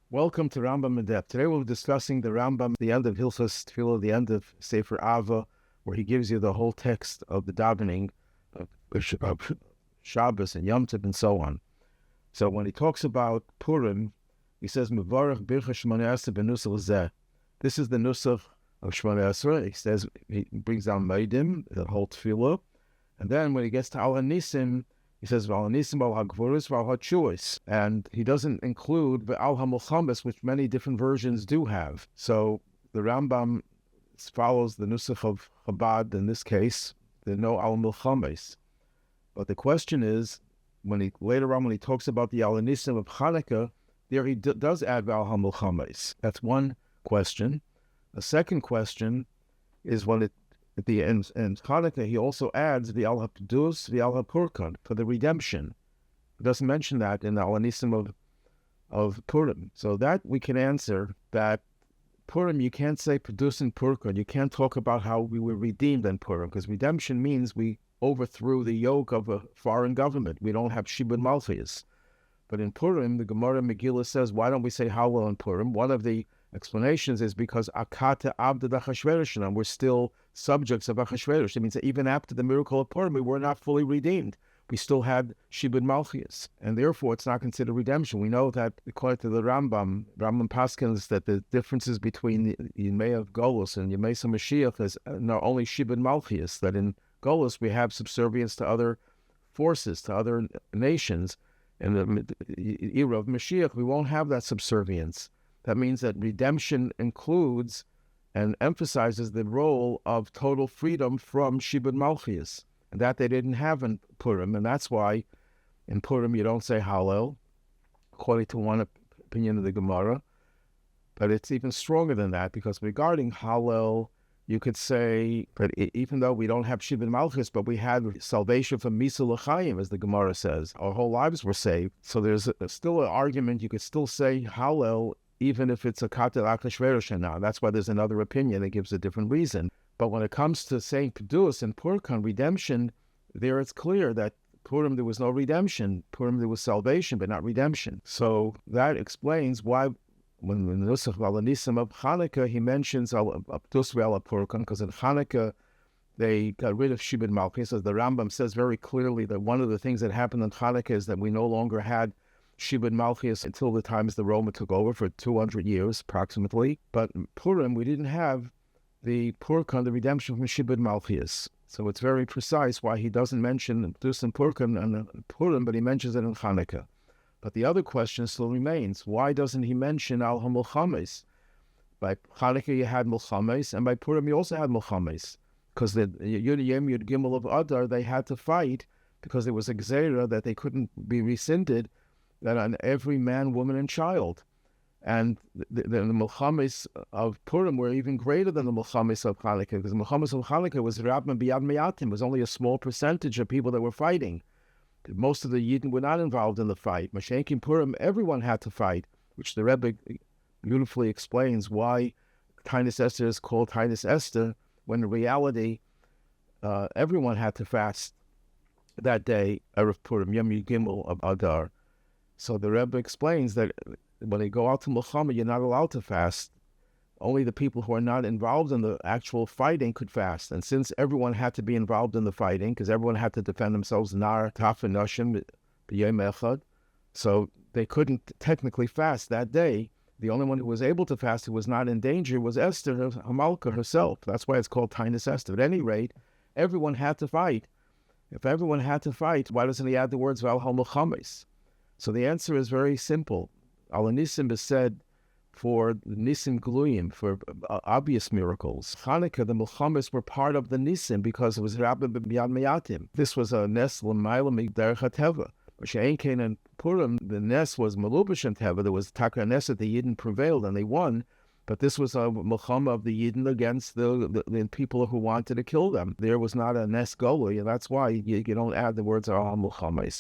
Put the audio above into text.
Welcome to Rambam in Depth. Today we'll be discussing the Rambam, the end of Hilchos, Tefilla, the end of Sefer Ahava, where he gives you the whole text of the davening of Shabbos and Yom Tov and so on. So when he talks about Purim, he says, Mevarach bircha Shmoneh Esrei b'nusach zeh. This is the Nusach of Shmoneh Esrei. He says, he brings down Meidim, the whole Tefillah. And then when he gets to Hanisim, he says, Hanisim al hagvuros v'al hachuos, and he doesn't include the al hamilchamos, which many different versions do have. So the Rambam follows the Nusach of Chabad in this case, the no al milchamos. But the question is, later on when he talks about the Hanisim of Chanukah, there he does add al hamilchamos. That's one question. The second question is at the end Chanukah, he also adds the hapedos, the hapurkan for the redemption. He doesn't mention that in the Hanisim of Purim. So that we can answer that Purim, you can't say Pedus and purkan. You can't talk about how we were redeemed in Purim, because redemption means we overthrew the yoke of a foreign government. We don't have Shibud Malkhus. But in Purim, the Gemara Megilla says, why don't we say Hallel in Purim? One of the explanations is because akati avdei Achashveirosh, and we're still subjects of Achashveirosh. It means that even after the miracle of Purim, we were not fully redeemed. We still had Shibud Malkhus, and therefore it's not considered redemption. We know that according to the Rambam paskins that the differences between the yimei of galus and yimei hamashiach is not only Shibud Malkhus, that in galus we have subservience to other forces, to other nations. In the era of Mashiach, we won't have that subservience. That means that redemption includes and emphasizes the role of total freedom from Shibud Malkhus, and that they didn't have in Purim, and that's why in Purim you don't say Hallel, according to one opinion of the Gemara, but it's even stronger than that, because regarding Hallel, you could say that even though we don't have Shibud Malkhus, but we had salvation from Misa L'chaim, as the Gemara says. Our whole lives were saved. So there's still an argument. You could still say Hallel, even if it's akati Achashveirosh now. That's why there's another opinion that gives a different reason. But when it comes to saying Pedus and purkan, redemption, there it's clear that Purim there was no redemption. Purim there was salvation, but not redemption. So that explains why when the Nusach of Hanisim of Chanukah, he mentions avdus ve'al purkan, because in Chanukah they got rid of Shibud Malkhus. As the Rambam says very clearly that one of the things that happened in Chanukah is that we no longer had Shibud Malkhus until the times the Roma took over for 200 years approximately. But in Purim we didn't have the purkan, the redemption from Shibud Malkhus. So it's very precise why he doesn't mention avdus and purkan and Purim, but he mentions it in Chanukah. But the other question still remains, why doesn't he mention al hamilchamos? By Chanukah you had milchamos, and by Purim you also had milchamos. Because the Yud Gimel of Adar, they had to fight, because there was a gzeira that they couldn't be rescinded, that on every man, woman, and child. And the milchamos of Purim were even greater than the milchamos of Chanukah, because the milchamos of Chanukah was Rabban biyad meyatim, was only a small percentage of people that were fighting. Most of the Yidden were not involved in the fight. Mashiach in Purim, everyone had to fight, which the Rabbi beautifully explains why Taanis Esther is called Taanis Esther, when in reality, everyone had to fast that day, Erev Purim, Yom Gimel of Adar. So the Rebbe explains that when they go out to milchama, you're not allowed to fast. Only the people who are not involved in the actual fighting could fast. And since everyone had to be involved in the fighting, because everyone had to defend themselves, nar, taf, and nashim, b'yom echad, so they couldn't technically fast that day. The only one who was able to fast, who was not in danger, was Esther, Hamalka herself. That's why it's called Taanis Esther. At any rate, everyone had to fight. If everyone had to fight, why doesn't he add the words Val Hamilchamos? So the answer is very simple. Hanisim is said for Nisim Gluyim, for obvious miracles. Chanukah, the milchamos were part of the Nisim because it was Rabbi b'yad meyatim. This was a nes l'mayla derech hateva. She'enkein and Purim, the nes was melubash and teva. There was takra nes that the Yidden prevailed and they won. But this was a milchama of the Yidden against the people who wanted to kill them. There was not a nes goli, and that's why you don't add the words al milchamos.